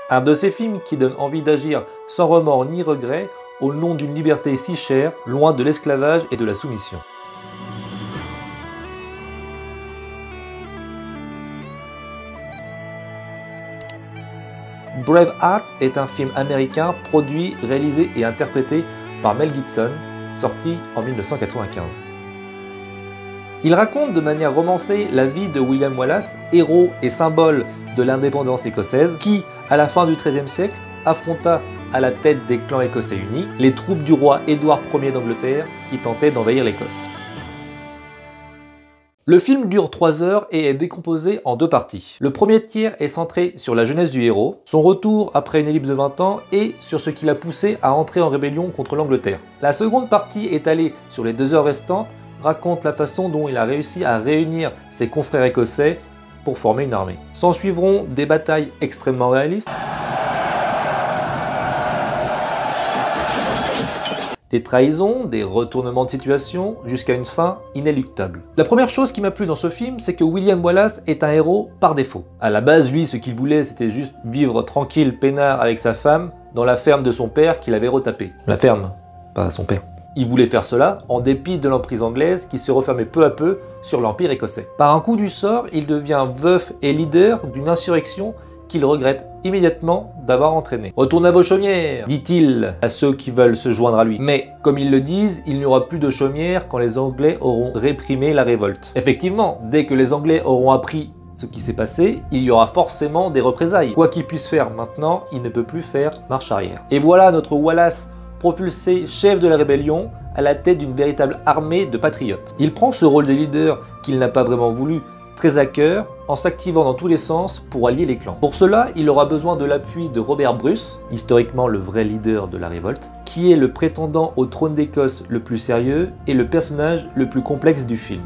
Un de ces films qui donne envie d'agir sans remords ni regrets au nom d'une liberté si chère, loin de l'esclavage et de la soumission. Braveheart est un film américain produit, réalisé et interprété par Mel Gibson, sorti en 1995. Il raconte de manière romancée la vie de William Wallace, héros et symbole de l'indépendance écossaise, qui, à la fin du XIIIe siècle, affronta à la tête des clans écossais unis les troupes du roi Édouard Ier d'Angleterre qui tentaient d'envahir l'Écosse. Le film dure 3 heures et est décomposé en 2 parties. Le premier tiers est centré sur la jeunesse du héros, son retour après une ellipse de 20 ans et sur ce qui l'a poussé à entrer en rébellion contre l'Angleterre. La seconde partie, étalée sur les 2 heures restantes, raconte la façon dont il a réussi à réunir ses confrères écossais pour former une armée. S'en suivront des batailles extrêmement réalistes, des trahisons, des retournements de situation, jusqu'à une fin inéluctable. La première chose qui m'a plu dans ce film, c'est que William Wallace est un héros par défaut. À la base, lui, ce qu'il voulait, c'était juste vivre tranquille, peinard avec sa femme, dans la ferme de son père qu'il avait retapé. La ferme, pas son père. Il voulait faire cela en dépit de l'emprise anglaise qui se refermait peu à peu sur l'empire écossais. Par un coup du sort, il devient veuf et leader d'une insurrection qu'il regrette immédiatement d'avoir entraîné. « Retournez à vos chaumières !» dit-il à ceux qui veulent se joindre à lui. Mais, comme ils le disent, il n'y aura plus de chaumières quand les Anglais auront réprimé la révolte. Effectivement, dès que les Anglais auront appris ce qui s'est passé, il y aura forcément des représailles. Quoi qu'il puisse faire maintenant, il ne peut plus faire marche arrière. Et voilà notre Wallace propulsé chef de la rébellion à la tête d'une véritable armée de patriotes. Il prend ce rôle de leader qu'il n'a pas vraiment voulu très à cœur, en s'activant dans tous les sens pour allier les clans. Pour cela, il aura besoin de l'appui de Robert Bruce, historiquement le vrai leader de la révolte, qui est le prétendant au trône d'Écosse le plus sérieux et le personnage le plus complexe du film.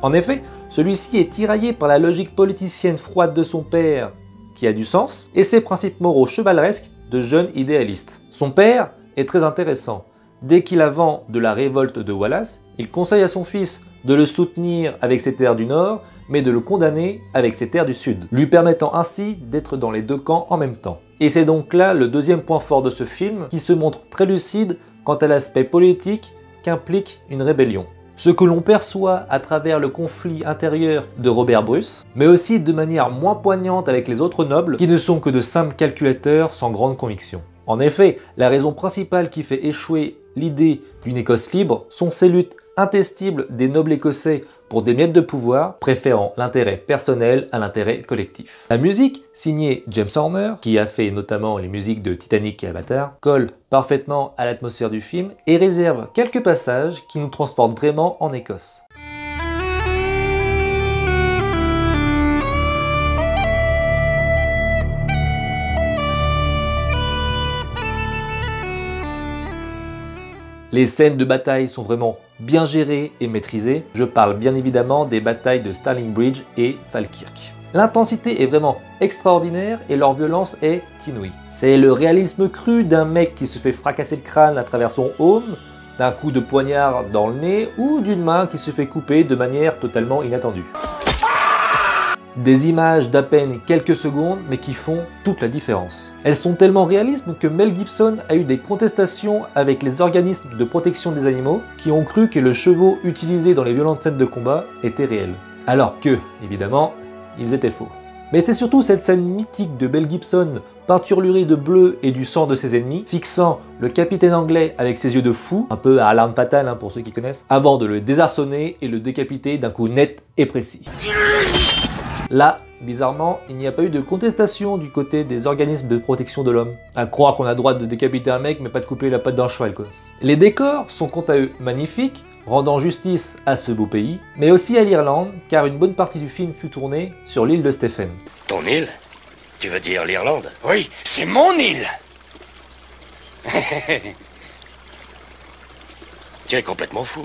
En effet, celui-ci est tiraillé par la logique politicienne froide de son père, qui a du sens, et ses principes moraux chevaleresques de jeune idéaliste. Son père est très intéressant. Dès qu'il a vent de la révolte de Wallace, il conseille à son fils de le soutenir avec ses terres du Nord, mais de le condamner avec ses terres du Sud, lui permettant ainsi d'être dans les 2 camps en même temps. Et c'est donc là le deuxième point fort de ce film, qui se montre très lucide quant à l'aspect politique qu'implique une rébellion. Ce que l'on perçoit à travers le conflit intérieur de Robert Bruce, mais aussi de manière moins poignante avec les autres nobles, qui ne sont que de simples calculateurs sans grande conviction. En effet, la raison principale qui fait échouer l'idée d'une Écosse libre sont ces luttes intestibles des nobles écossais pour des miettes de pouvoir, préférant l'intérêt personnel à l'intérêt collectif. La musique, signée James Horner, qui a fait notamment les musiques de Titanic et Avatar, colle parfaitement à l'atmosphère du film et réserve quelques passages qui nous transportent vraiment en Écosse. Les scènes de bataille sont vraiment bien gérées et maîtrisées. Je parle bien évidemment des batailles de Stirling Bridge et Falkirk. L'intensité est vraiment extraordinaire et leur violence est inouïe. C'est le réalisme cru d'un mec qui se fait fracasser le crâne à travers son home, d'un coup de poignard dans le nez ou d'une main qui se fait couper de manière totalement inattendue. Des images d'à peine quelques secondes, mais qui font toute la différence. Elles sont tellement réalistes que Mel Gibson a eu des contestations avec les organismes de protection des animaux qui ont cru que le chevaux utilisé dans les violentes scènes de combat était réel. Alors que, évidemment, ils étaient faux. Mais c'est surtout cette scène mythique de Mel Gibson, peinturlurée de bleu et du sang de ses ennemis, fixant le capitaine anglais avec ses yeux de fou, un peu à l'arme fatale pour ceux qui connaissent, avant de le désarçonner et le décapiter d'un coup net et précis. Là, bizarrement, il n'y a pas eu de contestation du côté des organismes de protection de l'homme. À croire qu'on a le droit de décapiter un mec mais pas de couper la patte d'un cheval quoi. Les décors sont quant à eux magnifiques, rendant justice à ce beau pays, mais aussi à l'Irlande, car une bonne partie du film fut tournée sur l'île de Stephen. Ton île? Tu veux dire l'Irlande? Oui, c'est mon île. Tu es complètement fou.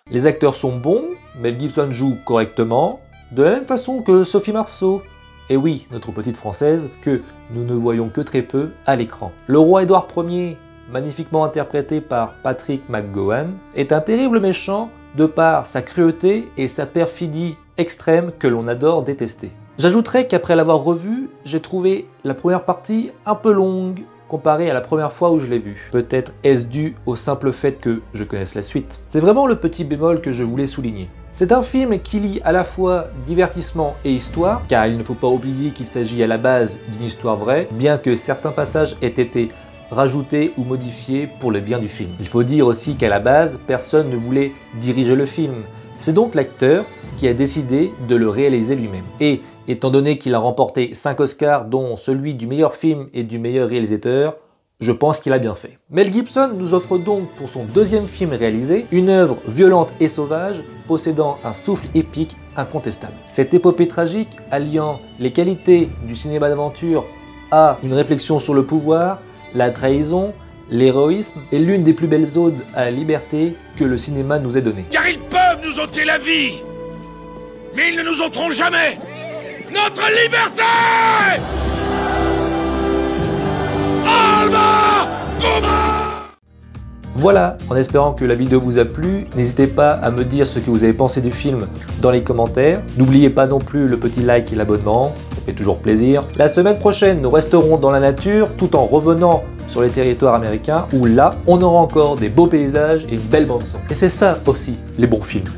Les acteurs sont bons, Mel Gibson joue correctement, de la même façon que Sophie Marceau. Et oui, notre petite française, que nous ne voyons que très peu à l'écran. Le roi Édouard Ier, magnifiquement interprété par Patrick McGowan, est un terrible méchant de par sa cruauté et sa perfidie extrême que l'on adore détester. J'ajouterais qu'après l'avoir revu, j'ai trouvé la première partie un peu longue comparée à la première fois où je l'ai vu. Peut-être est-ce dû au simple fait que je connaisse la suite. C'est vraiment le petit bémol que je voulais souligner. C'est un film qui lie à la fois divertissement et histoire, car il ne faut pas oublier qu'il s'agit à la base d'une histoire vraie, bien que certains passages aient été rajoutés ou modifiés pour le bien du film. Il faut dire aussi qu'à la base, personne ne voulait diriger le film. C'est donc l'acteur qui a décidé de le réaliser lui-même. Et étant donné qu'il a remporté 5 Oscars, dont celui du meilleur film et du meilleur réalisateur, je pense qu'il a bien fait. Mel Gibson nous offre donc pour son deuxième film réalisé une œuvre violente et sauvage possédant un souffle épique incontestable. Cette épopée tragique alliant les qualités du cinéma d'aventure à une réflexion sur le pouvoir, la trahison, l'héroïsme est l'une des plus belles odes à la liberté que le cinéma nous ait donnée. Car ils peuvent nous ôter la vie, mais ils ne nous ôteront jamais notre liberté! Voilà, en espérant que la vidéo vous a plu, n'hésitez pas à me dire ce que vous avez pensé du film dans les commentaires. N'oubliez pas non plus le petit like et l'abonnement, ça fait toujours plaisir. La semaine prochaine, nous resterons dans la nature tout en revenant sur les territoires américains où là, on aura encore des beaux paysages et une belle bande son. Et c'est ça aussi, les bons films.